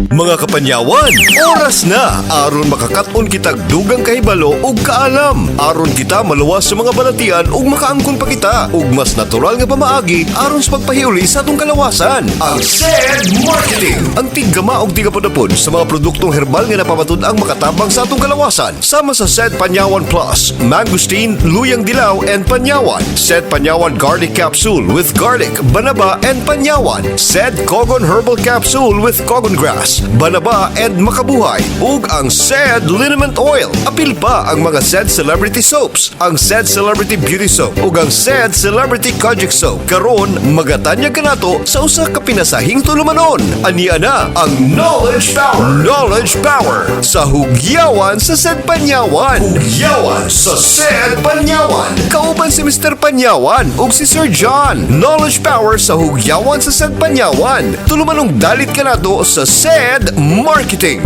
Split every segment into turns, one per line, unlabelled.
Mga kapanyawan, oras na aron makakaton kitag dugang kahibalo ug kaalam. Aron kita maluwas sa mga balatian ug makaangkon pa kita ug mas natural nga pamaagi aron sa pagpahiuli sa atong kalawasan. Ang SED Marketing, ang tiggama og tigapadapod sa mga produktong herbal nga napapatud-ang makatabang sa atong kalawasan. Sama sa SED Panyawan Plus, Mangosteen, Luyang Dilaw and Panyawan, SED Panyawan Garlic Capsule with garlic, banaba and panyawan, SED Cogon Herbal Capsule with cogon grass, banaba and makabuhay, ug ang SED Liniment Oil. Apil pa ang mga SED Celebrity Soaps, ang SED Celebrity Beauty Soap ug ang SED Celebrity Kojic Soap. Karon magatanyag kanato sa usa ka pinasahing tulumanon. Ania na ang Knowledge Power. Knowledge Power sa hugyawan sa SED Panyawan. Hugyawan sa SED Panyawan. Kauban si Mr. Panyawan ug si Sir John. Knowledge Power sa hugyawan sa SED Panyawan. Tulumanong dalit kanato sa SED Marketing.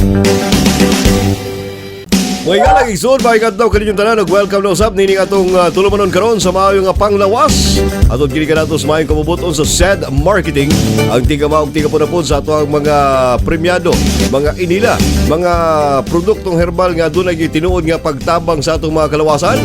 Mga galang igsoon, mahikat daw kaninyong tanan. Welcome na usap nining atong tulumanon karon sa maayo nga panglawas. Atong kini kanato sa maayong kabubuton sa SED Marketing. Ang tigama ug tigapunapod sa ato ang mga premyado, mga inila, mga produktong herbal nga dunay tinuod nga pagtabang sa atong mga kalawasan.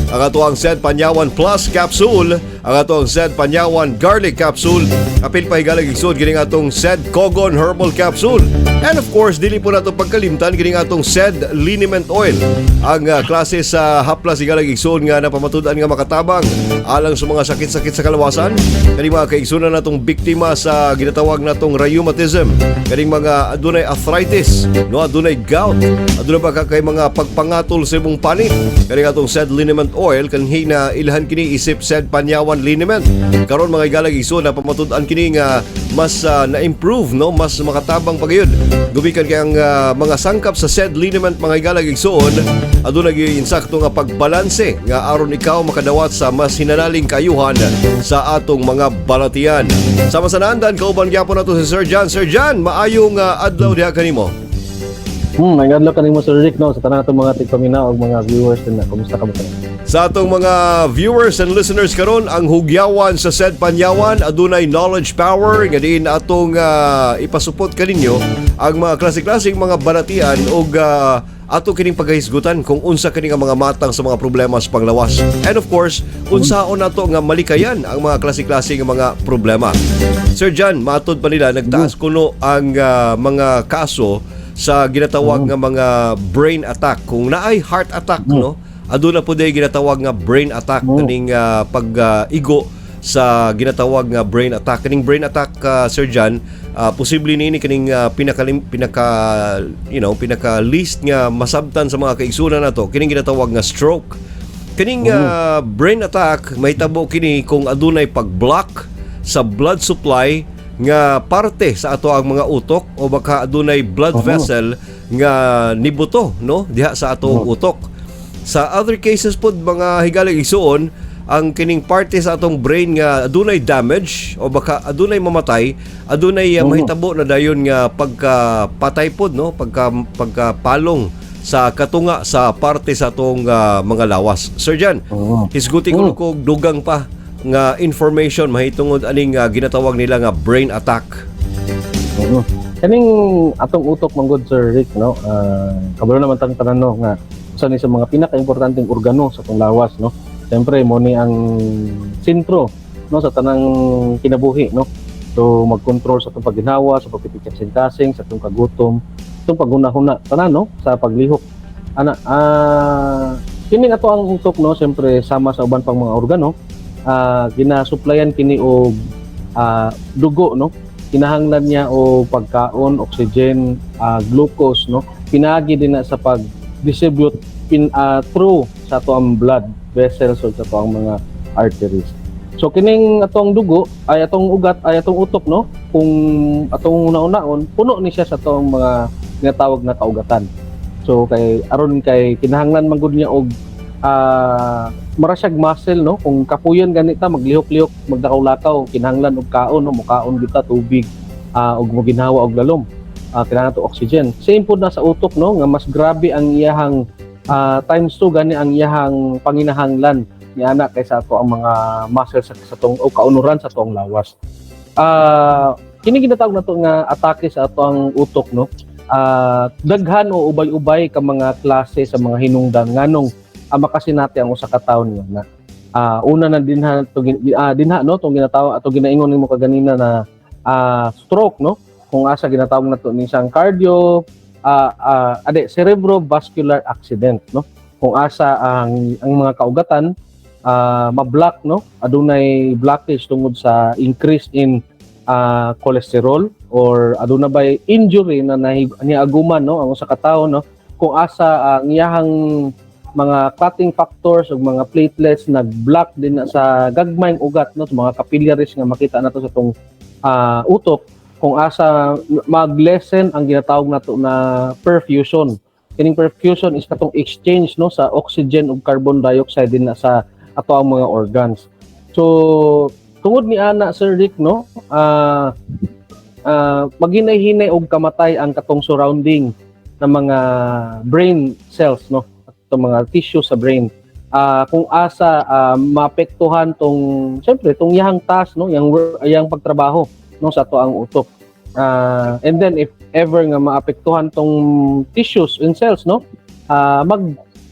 Ang ato ang SED Panyawan Plus Capsule, ang ato ang SED Panyawan Garlic Capsule, apil pa higalang igsoon kining atong SED Cogon Herbal Capsule. And of course, dili po nato pagkalimtan kining atong SED Liniment Oil. Ang klase sa haplas higalang igsoon nga napamatud-an nga makatabang alang sa mga sakit-sakit sa kalawasan. Kaning mga kaigsunan natong biktima sa ginatawag natong rheumatism, kaning mga adunay arthritis, no, adunay gout, adunay pa kay mga pagpangatol sa imong panit. Kaning atong SED Liniment Oil kanhi na ilhan kini isip SED Panyawan Liniment. Karon mga igalang igsoon na pamatud-an kini nga mas na-improve, no, mas makatabang pagayud. Gumikan kay ang mga sangkap sa SED Liniment mga igalang igsoon aduna gyud insakto nga pagbalanse nga aron ikaw makadawat sa mas hinanaling kayuhan sa atong mga balatian. Sama sa naandan kauban gyapon nato si Sir John. Sir John, maayong adlaw diha kanimo.
May adlaw kanimo Sir Rick, no, sa tanan atong mga tigpaminaw ug mga viewers din na kumusta ka mo karon?
Sa atong mga viewers and listeners karon, ang hugyawan sa SED Panyawan adunay knowledge power nga diin atong ipasupot kaninyo ang mga klase-klaseng mga balatian ug ato kining paghisgutan kung unsa kini nga mga matang sa mga problema sa panglawas. And of course, unsaon nato nga malikayan ang mga klase-klase nga mga problema. Sir John, matod pa nila nagtaas kuno ang mga kaso sa ginatawag nga mga brain attack. Kung naay heart attack, no, aduna po day ginatawag nga brain attack kaning pag-igo sa ginatawag nga brain attack. Kaning brain attack, Sir John, posible nini kaning pinaka list nga masabtan sa mga kaigsunan nato kining ginatawag nga stroke. Kining brain attack mahitabo kini kung adunay pag-block sa blood supply nga parte sa ato ang mga utok o baka adunay blood vessel nga nibuto, no, diha sa ato ang utok. Sa other cases pod mga higalang igsuon, ang kining parte sa atong brain nga adunay damage o baka adunay mamatay, adunay mahitabo na dayon nga pagkapatay pod, no, pagkapalong sa katunga sa parte sa atong mga lawas. Sir John, hisguti ko kog dugang pa nga information mahitungod aning ginatawag nila nga brain attack.
Kaning atong utok manggod Sir Rick, no, kabalo naman tang tanan, no, nga sa mga pinaka-importanteng organo sa atong lawas, no. Siyempre mo ni ang sentro, no, sa tanang kinabuhi, no. So mag-control sa atong pagginhawa, sa pagpipikit-kasing, sa atong kagutom, atong paghuna-huna tanan, no, sa paglihok. Kini ato ang utok, no, siyempre sama sa uban pang mga organo. Ginasuplayan kini og dugo, no, kinahanglan niya o pagkaon, oxygen, glucose, no, pinagi din na sa pag-distribute through sa ato ang blood vessels o sa ato ang mga arteries. So kining atong dugo ay atong ugat ay atong utok, no, kung atong una-unaon puno ni siya sa atong mga ginatawag na kaugatan. So kay aron kay kinahanglan man gud niya og marasyag muscle, no, kung kapuyon ganita maglihok-lihok, magdakaw-lakaw, kinahanglan og kaon, no, mukaon kita tubig og moginhawa og lalom. Kinahanglan to oxygen. Same pod na sa utok, no, nga mas grabe ang iyahang times 2 gani ang iyahang panginahanglan ni ana kaysa ato ang mga muscles sa tong o kaunuran sa tong lawas. Kini ginatawag nato nga atake sa ato ang utok, no. daghan o ubay-ubay ka mga klase sa mga hinungdan nganong makasinati ang usa ka tawo niya na una na dinha to dinha no tong ginatawag ato ginaingon nimo kaganina na stroke no kung asa ginatawag nato ni sang cardio cerebrovascular accident no kung asa ang mga kaugatan ma-block no adunay blockage tungod sa increase in cholesterol or aduna bay injury na niaguman no ang usa ka tawo no kung asa ang iyahang mga clotting factors ug mga platelets nag-block din na sa gagmayng ugat no sa mga capillaries nga makita nato sa tong utok kung asa mag-lessen ang ginatawag nato na perfusion. Kining perfusion is katong exchange no sa oxygen ug carbon dioxide din na sa ato ang mga organs. So tungod ni ana Sir Rick no maghinay-hinay og kamatay ang katong surrounding ng mga brain cells no itong mga tissue sa brain kung asa maapektuhan tong syempre tong yahang task no yang pagtrabaho no sa ato ang utok and then if ever nga maapektuhan tong tissues and cells no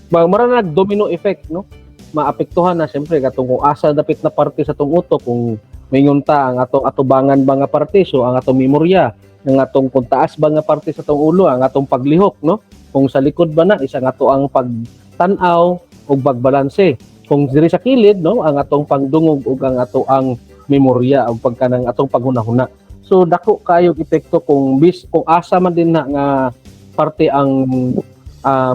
maranag domino effect no maapektuhan na syempre katong kung asa dapit na parte sa tong utok kung mayngon ta ang atong atubangan ba nga parte so ang atong memorya ang atong kung taas ba nga parte sa tong ulo ang atong paglihok no kung sa likod ba na isa nga to ang pagtan-aw ug pagbalanse kung diri sa kilid no ang atong pagdungog ug ang ato ang memorya ug pagkanang atong paghunahuna so dako kayo epekto kung asa man din na nga parte ang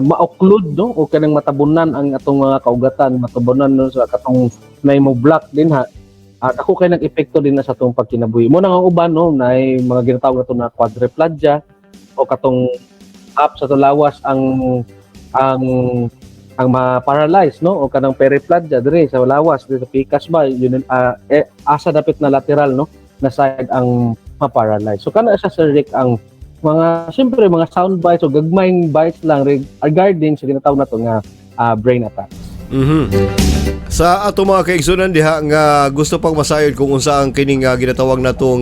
ma-occlude no o kanang matabunan ang atong mga kaugatan matabunan no sa katong mo block din ha ako kay nag epekto din na sa atong pagkinabuhi mo nang uban no nay mga ginatawag nato na quadriplegia o katong up sa lawas ang ma-paralyze no o kanang periplegia dire sa lawas dire sa pikas ba yun asa dapit na lateral no na side ang ma-paralyze so kana sa Sir Rick ang mga siyempre mga sound bites o gagmayng bites lang regarding sa ginatawag nato nga brain attacks.
Sa ato mga kaigsunan diha nga gusto pang masayod kung unsa ang kining ginatawag natong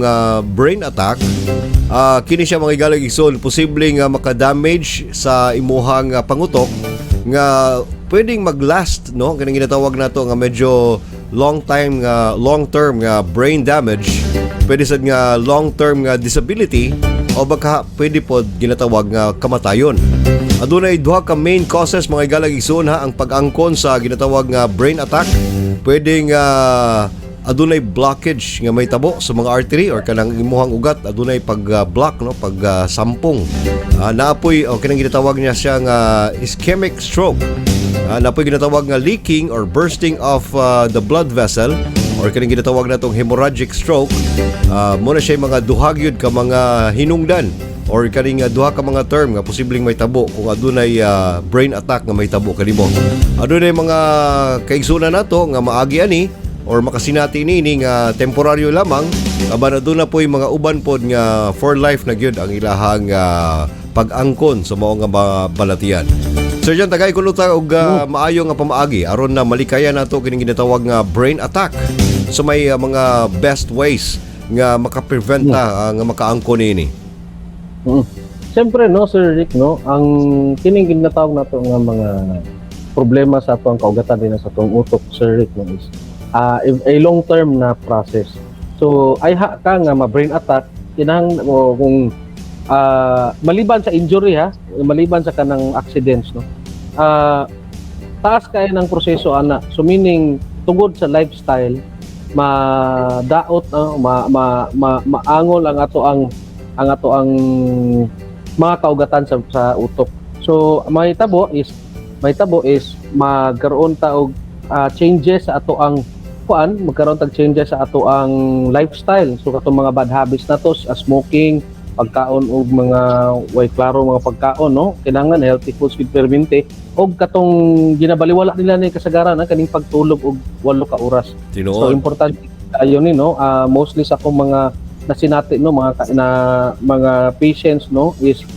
brain attack kini siya mga igalag igsoon posibleng maka-damage sa imuhang pangutok nga pwedeng mag-last no kanang ginatawag nato nga medyo long term nga brain damage pwede sad nga long term nga disability o baka pwede pod ginatawag nga kamatayon. Adunay duha ka main causes mga igalag igsoon ang pag-angkon sa ginatawag nga brain attack. Pwedeng adunay blockage nga may tabo sa mga artery or kanang imuhang ugat adunay pag-block no sampong. Naapoy o kanang ginatawag niya siya nga ischemic stroke. Naapoy ginatawag nga leaking or bursting of the blood vessel or kanang ginatawag natong hemorrhagic stroke. Muna siya mga duhagyod ka mga hinungdan or kaning duha ka mga term nga posibleng may tabo kung adunay brain attack nga may tabo kanimo. Adunay mga kaigsunan nato nga maagi ani or makasinati ini nga temporaryo lamang aban aduna po'y mga uban pod nga for life na gyud ang ilahang pag-angkon sa mao nga balatian. Sir John, tagay ko luta og maayo nga pamaagi aron na malikayan nato kining ginatawag nga brain attack. So may mga best ways nga makaprevent nga makaangkon ini.
Siyempre no Sir Rick no ang kining ginatawag nato nga mga problema sa atong kaugatan din sa atong utok Sir Rick no is a long term na process. So ay ka nga ma-brain attack kinahang kung maliban sa injury maliban sa kanang accidents no taas kay ng proseso ana so meaning tungod sa lifestyle madaot maangol ang ato ang mga kaugatan sa utok so may tabo is magkaroon ta og changes sa ato ang magkaroon tag changes sa ato ang lifestyle so katong mga bad habits nato smoking pagkaon og mga klaro mga pagkaon no kinahanglan healthy foods with permente og katong ginabaliwala nila ni kasagaran kaning pagtulog og 8 ka oras.
Tinuod.
So importante ayon ni no mostly sa akong mga nasinati no mga patients no is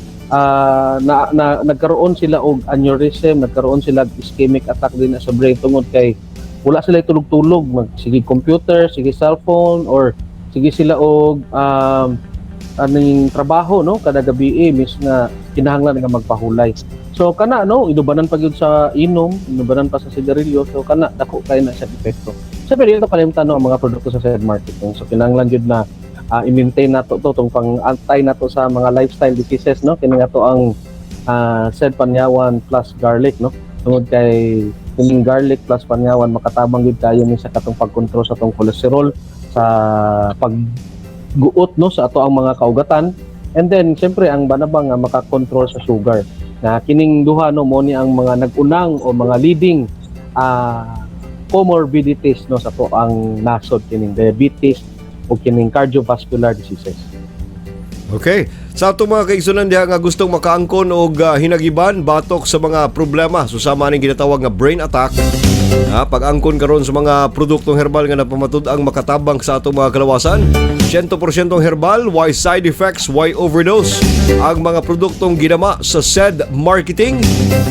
nagkaroon sila og aneurysm, nagkaroon sila ischemic attack din sa brain tungod kay wala sila tulog-tulog sige computer, sige cellphone or sige sila og aning trabaho no kada gabi mis nga kinahanglan nga magpahulay. So kana no inubanan pa gyud sa inom, inubanan pa sa sigarilyo, so kana dako kay na siya epekto. Siyempre dito kalimtan no ang mga produkto sa said marketing. So kinahanglan gyud na i-maintain nato to tong pang-antay nato sa mga lifestyle diseases no kini nga to ang said panyawan plus garlic no. Tungod kay kining garlic plus panyawan makatabang gyud kayo ni sa katong pagkontrol sa tong cholesterol, sa pagguot no sa ato ang mga kaugatan, and then siyempre ang banabang nga makakontrol sa sugar na kining duha no mo ni ang mga nag-unang o mga leading comorbidities no sa to ang nasod kining diabetes o kining cardiovascular diseases.
Okay. Sa ato mga kaigsunan diha nga gustong makaangkon og hinagiban batok sa mga problema susama ning ginatawag nga brain attack. Pag-angkon karon sa mga produktong herbal nga napamatud ang makatabang sa atong mga kalawasan. 100% herbal, why side effects, why overdose. Ang mga produktong ginama sa SED Marketing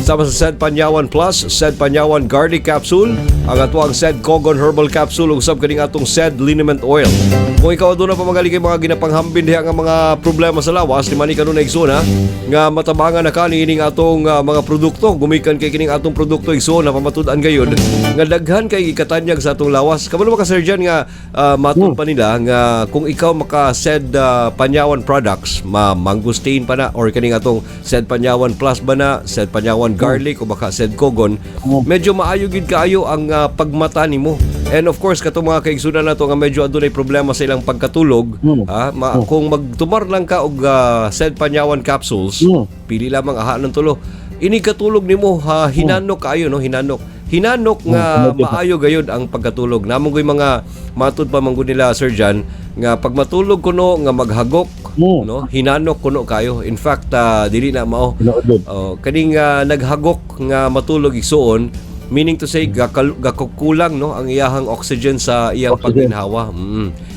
sama sa SED Panyawan Plus, SED Panyawan Garlic Capsule, ang atuang SED Kogon Herbal Capsule ug usab kaning atong SED Liniment Oil. Kung ikaw aduna pa magaling kay mga ginapanghambin diha nga mga problema sa lawas, di man ni kanunay igsoon nga matabangan na kani ining atong mga produkto, gumikan kay kining atong produkto igsoon na pamatud-an gayud nga daghan kay ikatanyag sa atong lawas. Kabalo ka surgeon nga matud pa nila nga kung ikaw maka-SED Panyawan products, mangustin pa na or kaning atong SED Panyawan Plus ba na, SED Panyawan Garlic o baka SED Kogon, medyo maayo gid kaayo ang pagmata nimo. And of course katong mga kaigsunan nato nga medyo adunay problema sa ilang pagkatulog, kung magtumar lang ka og SED Panyawan capsules, pili lamang aha ng tulo. Ini katulog nimo hinanok kaayo no, hinanok nga maayo gayud ang pagkatulog. Namong koy mga matud pa manggod nila surgeon nga pag matulog kuno nga maghagok no, hinanok kuno kayo. In fact dili na mao kaning naghagok nga matulog igsuon, meaning to say gakukulang no ang iyahang oxygen sa iyang pagginhawa.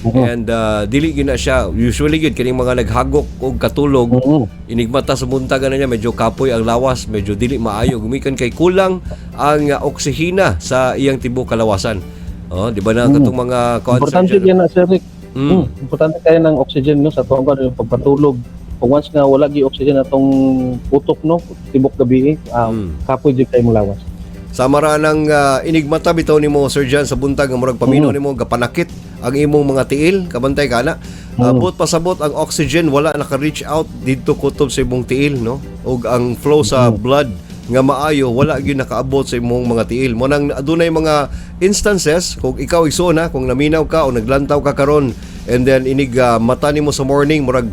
And dili gyud na siya usually gyud kining mga naghagok og katulog, inigmata sa buntagan na niya medyo kapoy ang lawas, medyo dili maayo, gumikan kay kulang ang oksihina sa iyang tibuok kalawasan. Di ba na katong mga
importante yan na sir Rick. Importante kaya ng oxygen no sa tuwang yung pagpatulog. Kung once nga wala gi oxygen atong utok no tibuok gabi kapoy jud kay mong lawas.
Sa maranang inigmata bitaw nimo surgeon sa buntag nga murag paminaw nimo gapanakit ang imong mga tiil, kabantay kana. Buot pasabot ang oxygen wala naka-reach out didto kutob sa imong tiil no, ug ang flow sa blood nga maayo wala gyud nakaabot sa imong mga tiil. Mo nang adunay mga instances kung ikaw igsoon kung naminaw ka o naglantaw ka karon and then inig mata nimo sa morning murag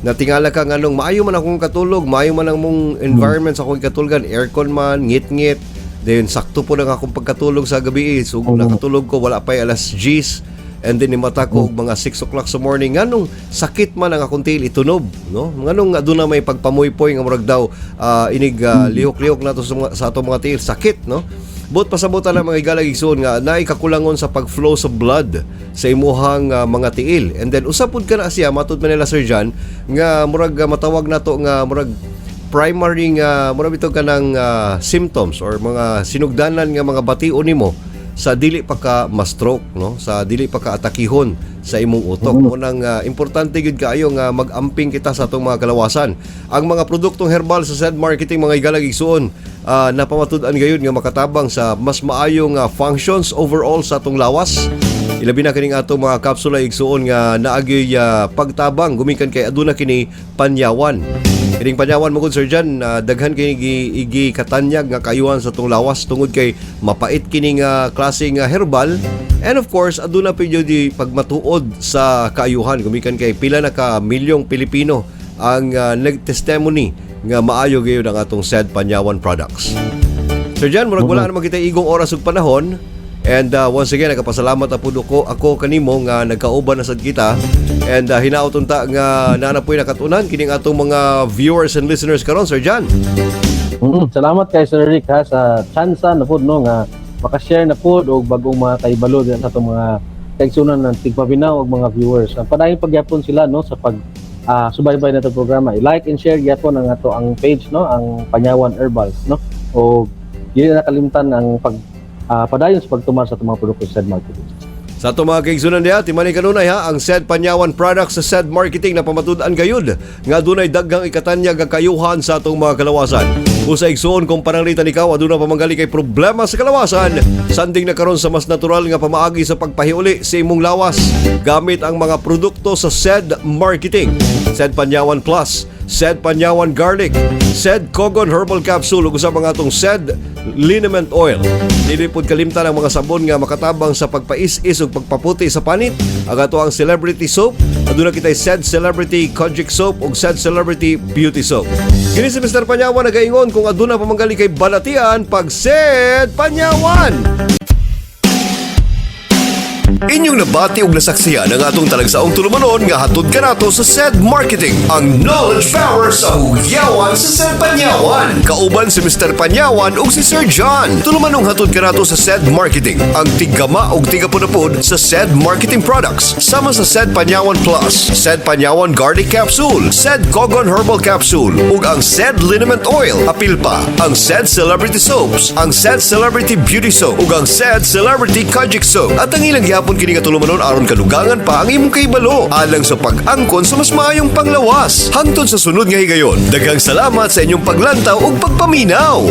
natingala ka nganong maayo man akong katulog, maayo man ang mong environment sa akong katulgan, aircon man, ngit-ngit. Then sakto po lang akong pagkatulog sa gabi. So nakatulog ko wala pa alas 10. And then nimata ko mga 6 o'clock sa morning. Nganong sakit man ang akong tiil itunob, no? Nganong aduna may pagpamoy-poy nga murag daw inig lihok-lihok nato sa atong mga tiil, sakit, no? Buot pasabutan lang mga igalag igsoon nga naay kakulangon sa pag-flow sa blood sa imuhang mga tiil. And then usapod ka na siya matud man nila surgeon nga murag matawag nato nga murag primary mura bitaw ka ng symptoms or mga sinugdanan nga mga bation nimo sa dili pa ka ma-stroke no, sa dili pa ka atakihon sa imong utok. Unang importante gid kaayo nga mag-amping kita sa atong mga kalawasan. Ang mga produktong herbal sa SED Marketing mga igalag igsuon napamatud-an gayud nga makatabang sa mas maayong functions overall sa atong lawas. Ilabi na kining atong mga kapsula igsuon nga naagyoy pagtabang gumikan kay aduna kini panyawan. Kining panyawan mo good surgeon, daghan kini igi katanyag nga kayuhan sa tong lawas tungod kay mapait kining klaseng herbal. And of course, aduna pa di pagmatuod sa kaayuhan gumikan kay pila na ka milyong Pilipino ang nag-testimony nga maayo gayud ang atong SED Panyawan products. Surgeon, murag wala naman kita igong oras ug panahon. And once again, nagapasalamat na po ako kanimo nga nagkauban na sad kita. And hinaoton ta nga nanapoy nakatunan kining atong mga viewers and listeners karon, Sir John.
Salamat kay Sir Rick sa chance na po no nga maka-share na po og bagong mga kaibalo sa atong mga kaigsunan ng tigpabinaw og mga viewers. Ang padayong pagyapon sila no sa pag subaybay na itong programa. I-like and share gyapon ang ato ang page no, ang Panyawan Herbals no. O dili na kalimtan ang padayon sa pagtumar sa itong mga produkto sa SED Marketing.
Sa itong mga kaigsunan niya, timani kanunay ha, ang SED Panyawan products sa SED Marketing na pamatud-an gayud nga dunay daggang ikatanyag kayuhan sa atong mga kalawasan. Kung sa igsuon kung pananglitan ikaw aduna pa manggali kay problema sa kalawasan, sanding na karon sa mas natural nga pamaagi sa pagpahiuli sa imong lawas gamit ang mga produkto sa SED Marketing. SED Panyawan Plus, SED Panyawan Garlic, SED Cogon Herbal Capsule ug sa mga atong SED Liniment Oil. Dili pod kalimtan ang mga sabon nga makatabang sa pagpais-is ug pagpaputi sa panit. Ang ato ang Celebrity Soap, aduna kitay SED Celebrity Kojic Soap ug SED Celebrity Beauty Soap. Kini si Mr. Panyawan nagaingon kung aduna pa manggali kay balatian pag SED Panyawan. Inyong nabati ug nasaksiyan ang atong talagsaong tulumanon nga hatod kanato sa SED Marketing, ang knowledge power sa hugyawan sa SED Panyawan. Kauban si Mr. Panyawan ug si Sir John. Tulumanong hatod kanato sa SED Marketing, ang tigama ug tigapod sa SED Marketing products sama sa SED Panyawan Plus, SED Panyawan Garlic Capsule, SED Cogon Herbal Capsule ug ang SED Liniment Oil. Apil pa ang SED Celebrity Soaps, ang SED Celebrity Beauty Soap ug ang SED Celebrity Kojic Soap. At ang ilang gihapon kini nga tulumanon aron kadugangan pa ang imong kaybalo alang sa pag-angkon sa mas maayong panglawas. Hangtod sa sunod nga higayon, daghang salamat sa inyong paglantaw ug pagpaminaw.